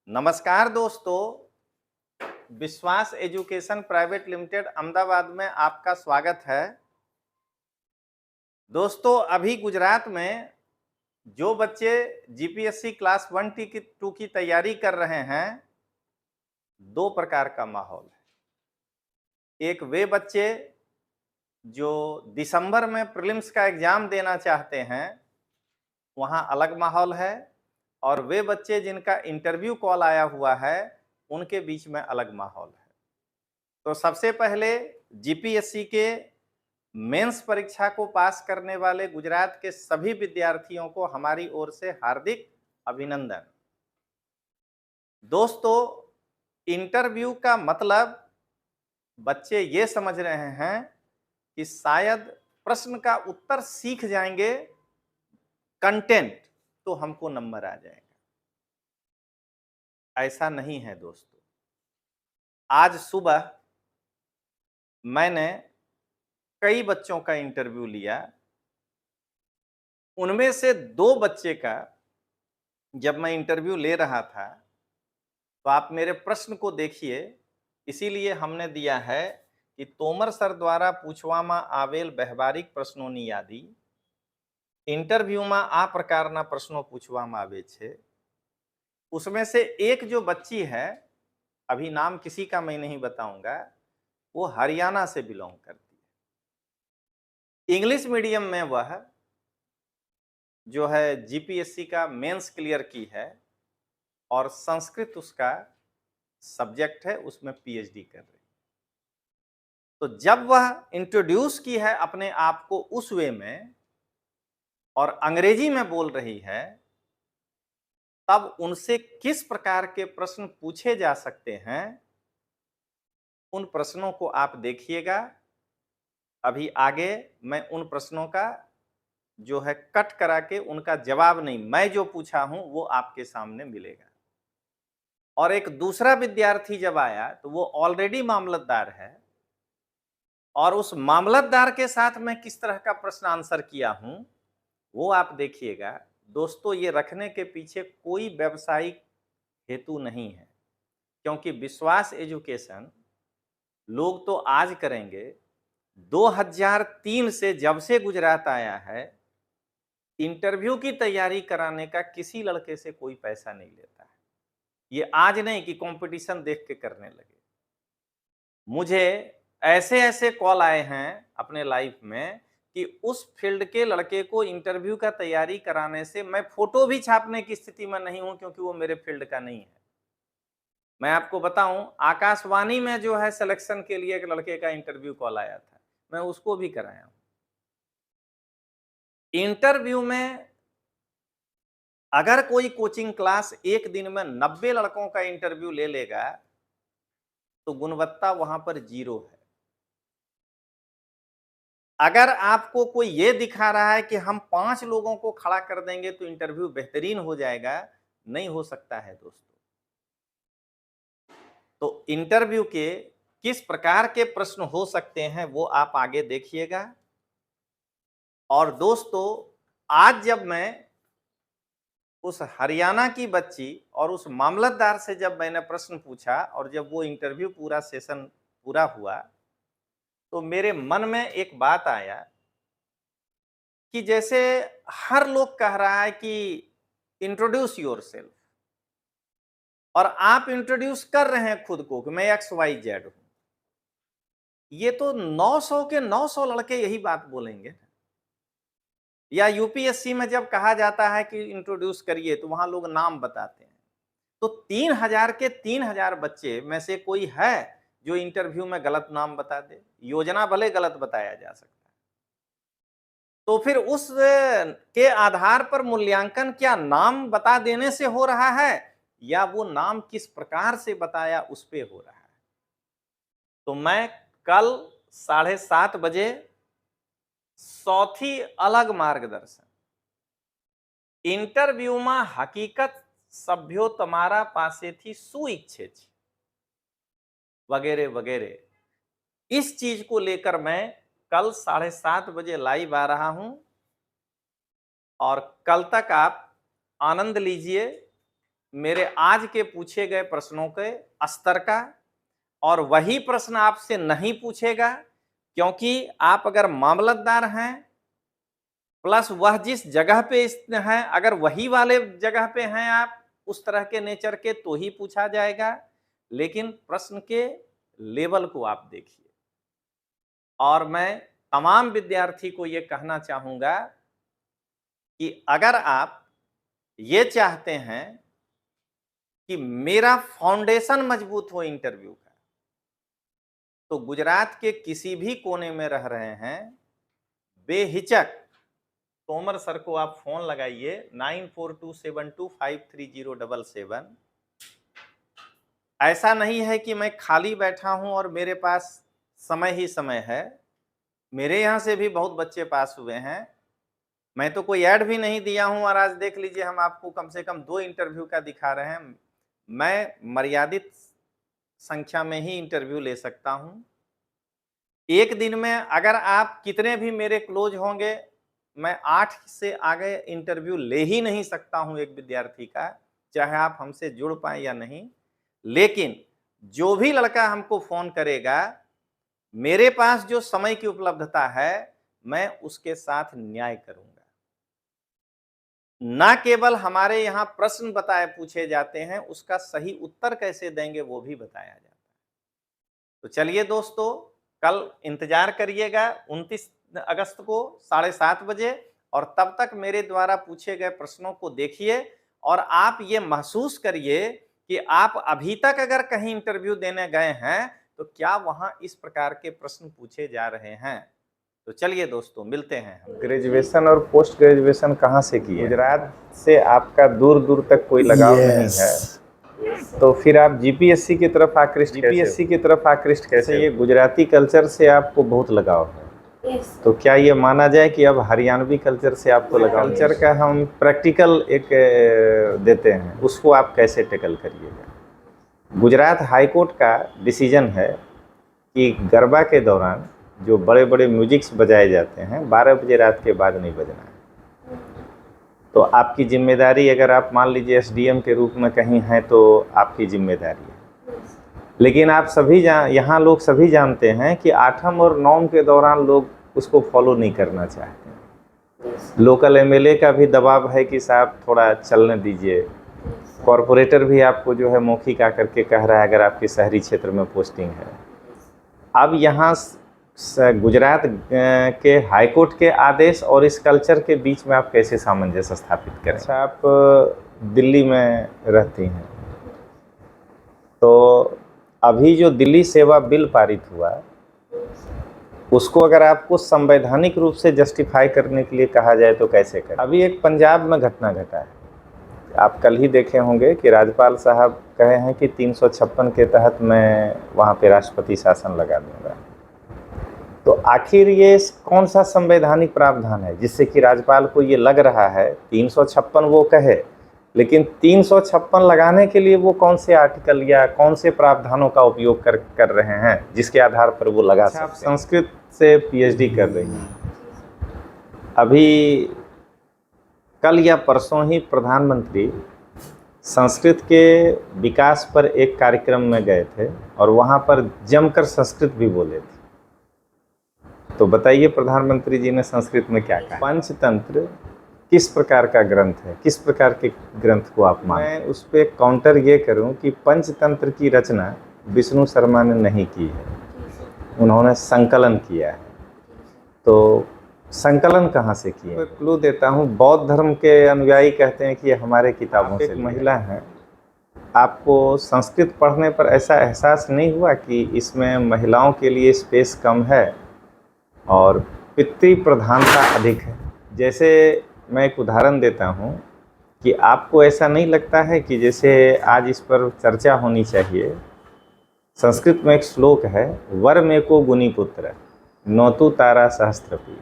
नमस्कार दोस्तों, विश्वास एजुकेशन प्राइवेट लिमिटेड अहमदाबाद में आपका स्वागत है। दोस्तों, अभी गुजरात में जो बच्चे जीपीएससी क्लास 1 2 की तैयारी कर रहे हैं, दो प्रकार का माहौल है। एक वे बच्चे जो दिसंबर में प्रीलिम्स का एग्जाम देना चाहते हैं, वहाँ अलग माहौल है, और वे बच्चे जिनका इंटरव्यू कॉल आया हुआ है, उनके बीच में अलग माहौल है। तो सबसे पहले जीपीएससी के मेंस परीक्षा को पास करने वाले गुजरात के सभी विद्यार्थियों को हमारी ओर से हार्दिक अभिनंदन। दोस्तों, इंटरव्यू का मतलब बच्चे ये समझ रहे हैं कि शायद प्रश्न का उत्तर सीख जाएंगे, कंटेंट तो हमको नंबर आ जाएगा। ऐसा नहीं है दोस्तों। आज सुबह मैंने कई बच्चों का इंटरव्यू लिया। उनमें से दो बच्चे का जब मैं इंटरव्यू ले रहा था, तो आप मेरे प्रश्न को देखिए। इसीलिए हमने दिया है कि तोमर सर द्वारा पूछवामा आवेल व्यवहारिक प्रश्नोनी यादी इंटरव्यूમાં આ પ્રકારના પ્રશ્નો પૂછવામાં આવે છે। उसमें से एक जो बच्ची है, अभी नाम किसी का मैं नहीं बताऊंगा, वो हरियाणा से बिलोंग करती है। इंग्लिश मीडियम में वह जो है जीपीएससी का मेंस क्लियर की है, और संस्कृत उसका सब्जेक्ट है, उसमें पीएचडी कर रही है। तो जब वह इंट्रोड्यूस की है अपने आप को उस वे में और अंग्रेजी में बोल रही है, तब उनसे किस प्रकार के प्रश्न पूछे जा सकते हैं, उन प्रश्नों को आप देखिएगा। अभी आगे मैं उन प्रश्नों का जो है कट करा के उनका जवाब नहीं, मैं जो पूछा हूं वो आपके सामने मिलेगा। और एक दूसरा विद्यार्थी जब आया तो वो ऑलरेडी मामलतदार है, और उस मामलतदार के साथ मैं किस तरह का प्रश्न आंसर किया हूं वो आप देखिएगा। दोस्तों, ये रखने के पीछे कोई व्यवसायिक हेतु नहीं है, क्योंकि विश्वास एजुकेशन लोग तो आज करेंगे। 2003 से जब से गुजरात आया है, इंटरव्यू की तैयारी कराने का किसी लड़के से कोई पैसा नहीं लेता है। ये आज नहीं कि कंपटीशन देख के करने लगे। मुझे ऐसे ऐसे कॉल आए हैं अपने लाइफ में कि उस फील्ड के लड़के को इंटरव्यू का तैयारी कराने से मैं फोटो भी छापने की स्थिति में नहीं हूं, क्योंकि वो मेरे फील्ड का नहीं है। मैं आपको बताऊं, आकाशवाणी में जो है सिलेक्शन के लिए एक लड़के का इंटरव्यू कॉल आया था, मैं उसको भी कराया हूं। इंटरव्यू में अगर कोई कोचिंग क्लास एक दिन में 90 लड़कों का इंटरव्यू ले लेगा, तो गुणवत्ता वहां पर 0 है। अगर आपको कोई ये दिखा रहा है कि हम 5 लोगों को खड़ा कर देंगे तो इंटरव्यू बेहतरीन हो जाएगा, नहीं हो सकता है दोस्तों। तो इंटरव्यू के किस प्रकार के प्रश्न हो सकते हैं वो आप आगे देखिएगा। और दोस्तों, आज जब मैं उस हरियाणा की बच्ची और उस मामलतदार से जब मैंने प्रश्न पूछा, और जब वो इंटरव्यू पूरा सेशन पूरा हुआ, तो मेरे मन में एक बात आया कि जैसे हर लोग कह रहा है कि इंट्रोड्यूस योरसेल्फ, और आप इंट्रोड्यूस कर रहे हैं खुद को कि मैं XYZ हूं। ये तो 900 के 900 लड़के यही बात बोलेंगे। या यूपीएससी में जब कहा जाता है कि इंट्रोड्यूस करिए, तो वहां लोग नाम बताते हैं। तो 3000 के 3000 बच्चे में से कोई है जो इंटरव्यू में गलत नाम बता दे? योजना भले गलत बताया जा सकता है, तो फिर उस के आधार पर मूल्यांकन क्या नाम बता देने से हो रहा है, या वो नाम किस प्रकार से बताया उस पे हो रहा है? तो मैं कल 7:30 बजे चौथी अलग मार्गदर्शन, इंटरव्यू में हकीकत सभ्यो तमारा पासेथी શું ઈચ્છે છે वगैरह वगैरह, इस चीज को लेकर मैं कल 7:30 बजे लाइव आ रहा हूं। और कल तक आप आनंद लीजिए, मेरे आज के पूछे गए प्रश्नों के स्तर का, और वही प्रश्न आपसे नहीं पूछेगा, क्योंकि आप अगर मामलतदार हैं प्लस वह जिस जगह पे है, अगर वही वाले जगह पे हैं आप उस तरह के नेचर के, तो ही पूछा जाएगा। लेकिन प्रश्न के लेवल को आप देखिए। और मैं तमाम विद्यार्थी को ये कहना चाहूंगा कि अगर आप ये चाहते हैं कि मेरा फाउंडेशन मजबूत हो इंटरव्यू का, तो गुजरात के किसी भी कोने में रह रहे हैं, बेहिचक तोमर सर को आप फोन लगाइए 9427253077। ऐसा नहीं है कि मैं खाली बैठा हूं और मेरे पास समय ही समय है। मेरे यहां से भी बहुत बच्चे पास हुए हैं। मैं तो कोई ऐड भी नहीं दिया हूं, और आज देख लीजिए हम आपको कम से कम 2 इंटरव्यू का दिखा रहे हैं। मैं मर्यादित संख्या में ही इंटरव्यू ले सकता हूं। एक दिन में अगर आप कितने भी मेरे क्लोज होंगे, मैं 8 से आगे इंटरव्यू ले ही नहीं सकता हूं एक विद्यार्थी का, चाहे आप हमसे जुड़ पाए या नहीं। लेकिन जो भी लड़का हमको फोन करेगा, मेरे पास जो समय की उपलब्धता है, मैं उसके साथ न्याय करूंगा। ना केवल हमारे यहाँ प्रश्न पूछे जाते हैं, उसका सही उत्तर कैसे देंगे वो भी बताया जाता है। तो चलिए दोस्तों, कल इंतजार करिएगा 29 अगस्त को 7:30 बजे, और तब तक मेरे द्वारा पूछे गए प्रश्नों को देखिए, और आप ये महसूस करिए कि आप अभी तक अगर कहीं इंटरव्यू देने गए हैं तो क्या वहां इस प्रकार के प्रश्न पूछे जा रहे हैं। तो चलिए दोस्तों, मिलते हैं। ग्रेजुएशन और पोस्ट ग्रेजुएशन कहाँ से किए? गुजरात से आपका दूर दूर तक कोई लगाव नहीं है, तो फिर आप जीपीएससी की तरफ आकृष्ट कैसे? ये गुजराती कल्चर से आपको बहुत लगाव है। तो क्या ये माना जाए कि अब हरियाणवी कल्चर से आपको लगाव? कल्चर का हम प्रैक्टिकल एक देते हैं, उसको आप कैसे टैकल करिएगा? गुजरात हाई कोर्ट का डिसीजन है कि गरबा के दौरान जो बड़े बड़े म्यूजिक्स बजाए जाते हैं 12 बजे रात के बाद नहीं बजना है। तो आपकी जिम्मेदारी, अगर आप मान लीजिए एसडीएम के रूप में कहीं हैं तो आपकी जिम्मेदारी है। लेकिन आप सभी यहाँ लोग सभी जानते हैं कि 8वीं और 9वीं के दौरान लोग उसको फॉलो नहीं करना चाहते हैं। लोकल एमएलए का भी दबाव है कि साहब थोड़ा चलने दीजिए। कॉरपोरेटर भी आपको जो है मौखिक आकर के कह रहा है अगर आपके शहरी क्षेत्र में पोस्टिंग है। अब यहाँ गुजरात के हाईकोर्ट के आदेश और इस कल्चर के बीच में आप कैसे सामंजस्य स्थापित करें? अच्छा, आप दिल्ली में रहती हैं, तो अभी जो दिल्ली सेवा बिल पारित हुआ है, उसको अगर आपको संवैधानिक रूप से जस्टिफाई करने के लिए कहा जाए तो कैसे करें? अभी एक पंजाब में घटना घटा है, आप कल ही देखे होंगे कि राज्यपाल साहब कहे हैं कि 356 के तहत मैं वहाँ पे राष्ट्रपति शासन लगा दूंगा। तो आखिर ये कौन सा संवैधानिक प्रावधान है जिससे कि राज्यपाल को ये लग रहा है 356 वो कहे, लेकिन 356 लगाने के लिए वो कौन से आर्टिकल या कौन से प्रावधानों का उपयोग कर रहे हैं जिसके आधार पर वो लगा सकते हैं? आप संस्कृत से पीएचडी कर रही हैं। अभी कल या परसों ही प्रधानमंत्री संस्कृत के विकास पर एक कार्यक्रम में गए थे और वहाँ पर जमकर संस्कृत भी बोले थे। तो बताइए प्रधानमंत्री जी ने संस्कृत में क्या कहा? पंचतंत्र किस प्रकार का ग्रंथ है, किस प्रकार के ग्रंथ को आप मानते हैं? मैं उस पर काउंटर ये करूं कि पंचतंत्र की रचना विष्णु शर्मा ने नहीं की है, उन्होंने संकलन किया है। तो संकलन कहाँ से किया? मैं क्लू देता हूँ, बौद्ध धर्म के अनुयायी कहते हैं कि ये हमारे किताबों से। एक महिला है, आपको संस्कृत पढ़ने पर ऐसा एहसास नहीं हुआ कि इसमें महिलाओं के लिए स्पेस कम है और पितृ प्रधानता अधिक है? जैसे मैं एक उदाहरण देता हूँ कि आपको ऐसा नहीं लगता है कि जैसे आज इस पर चर्चा होनी चाहिए, संस्कृत में एक श्लोक है, वर में को गुनी पुत्र नौतु तारा सहस्त्रपी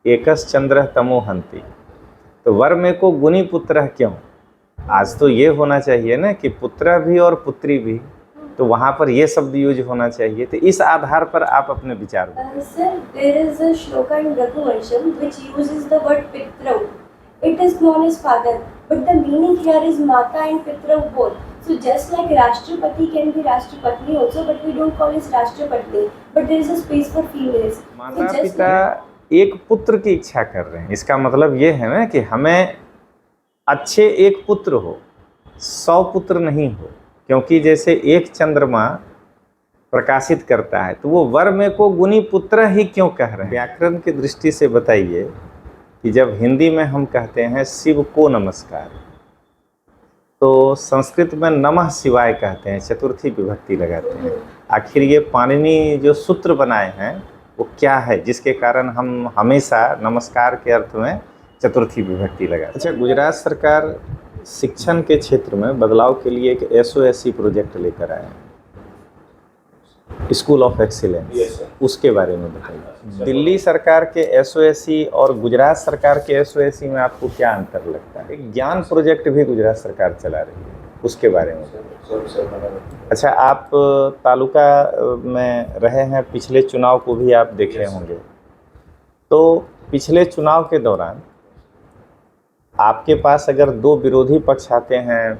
एकस चंद्र तमो हंति। तो वर में को गुनी पुत्र क्यों? आज तो ये होना चाहिए ना कि पुत्र भी और पुत्री भी, तो वहाँ पर ये शब्द यूज होना चाहिए। तो इस आधार पर आप अपने विचार Sir, there is a shloka in Raghuvansham which uses the word Pitrau it is known as father, but the meaning here is Mata and Pitra both. So just like Rashtrapati can be Rashtrapatni also, but we don't call it Rashtrapatni. But there is a space for females. माता पिता एक पुत्र की इच्छा कर रहे हैं, इसका मतलब ये है ना कि हमें अच्छे एक पुत्र हो, 100 पुत्र नहीं हो, क्योंकि जैसे एक चंद्रमा प्रकाशित करता है तो वो वर में को गुनी पुत्र ही क्यों कह रहे हैं। व्याकरण की दृष्टि से बताइए कि जब हिंदी में हम कहते हैं शिव को नमस्कार, तो संस्कृत में नमः शिवाय कहते हैं, चतुर्थी विभक्ति लगाते हैं। आखिर ये पाणिनि जो सूत्र बनाए हैं वो क्या है जिसके कारण हम हमेशा नमस्कार के अर्थ में चतुर्थी विभक्ति लगाते हैं। अच्छा, गुजरात सरकार शिक्षण के क्षेत्र में बदलाव के लिए एक SOSC प्रोजेक्ट लेकर आए हैं, स्कूल ऑफ एक्सीलेंस, उसके बारे में बताइए। दिल्ली सरकार के SOSC और गुजरात सरकार के SOSC में आपको क्या अंतर लगता है? एक ज्ञान प्रोजेक्ट भी गुजरात सरकार चला रही है, उसके बारे में। अच्छा, आप तालुका में रहे हैं, पिछले चुनाव को भी आप देखे होंगे, तो पिछले चुनाव के दौरान आपके पास अगर 2 विरोधी पक्ष आते हैं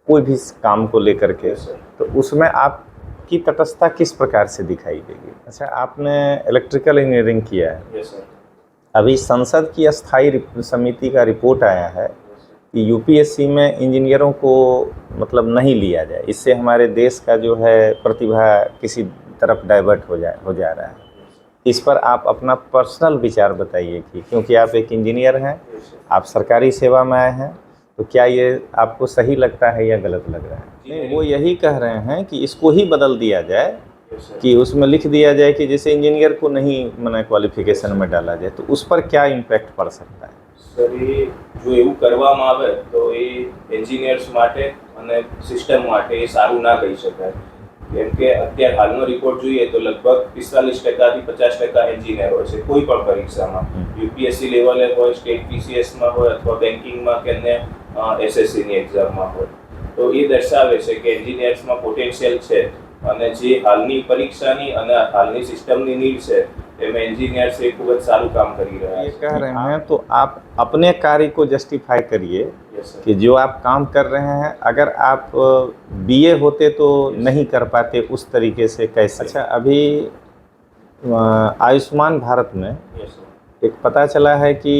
कोई भी काम को लेकर के, तो उसमें आप की तटस्थता किस प्रकार से दिखाई देगी? अच्छा, आपने इलेक्ट्रिकल इंजीनियरिंग किया है। Yes sir. अभी संसद की स्थायी समिति का रिपोर्ट आया है कि UPSC में इंजीनियरों को मतलब नहीं लिया जाए, इससे हमारे देश का जो है प्रतिभा किसी तरफ डाइवर्ट हो जा रहा है। इस पर आप अपना पर्सनल विचार बताइए कि क्योंकि आप एक इंजीनियर हैं, आप सरकारी सेवा में आए हैं, तो क्या ये आपको सही लगता है या गलत लग रहा है? नहीं, वो यही कह रहे हैं कि इसको ही बदल दिया जाए, कि उसमें लिख दिया जाए कि जैसे इंजीनियर को नहीं मैंने क्वालिफिकेशन में डाला जाए, तो उस पर क्या इम्पैक्ट पड़ सकता है? सर, ये जो એવું કરવામાં આવે તો એ એન્જિનિયર્સ માટે અને સિસ્ટમ માટે એ સારું ના કહી શકાય, કેમ કે અત્યારે હાલનો રિપોર્ટ જોઈએ તો લગભગ 45% થી 50% એન્જિનિયર હોય છે કોઈ પણ પરીક્ષામાં, UPSC લેવલે હોય, સ્ટેટ PCSમાં હોય અથવા બેન્કિંગમાં કે અન્ય SSCની એક્ઝામમાં હોય, તો એ દર્શાવે છે કે એન્જિનિયર્સમાં પોટેન્શિયલ છે અને જે હાલની પરીક્ષાની અને હાલની સિસ્ટમની નીડ છે એમાં એન્જિનિયર્સ એ ખૂબ જ સારું કામ કરી રહ્યા ये છે। कह रहे हैं तो आप अपने कार्य को जस्टिफाई करिए यस सर। कि जो आप काम कर रहे हैं, अगर आप BA होते तो नहीं कर पाते, उस तरीके से कैसे? अच्छा, अभी आयुष्मान भारत में यस सर। एक पता चला है कि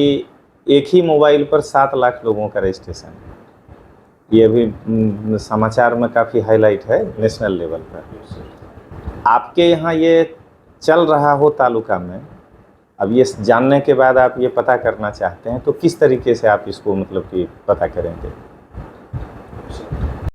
एक ही मोबाइल पर 7 लाख लोगों का रजिस्ट्रेशन है। ये अभी समाचार में काफ़ी हाईलाइट है नेशनल लेवल पर। Yes sir. आपके यहाँ ये चल रहा हो तालुका में, अब ये जानने के बाद आप ये पता करना चाहते हैं, तो किस तरीके से आप इसको मतलब कि पता करेंगे?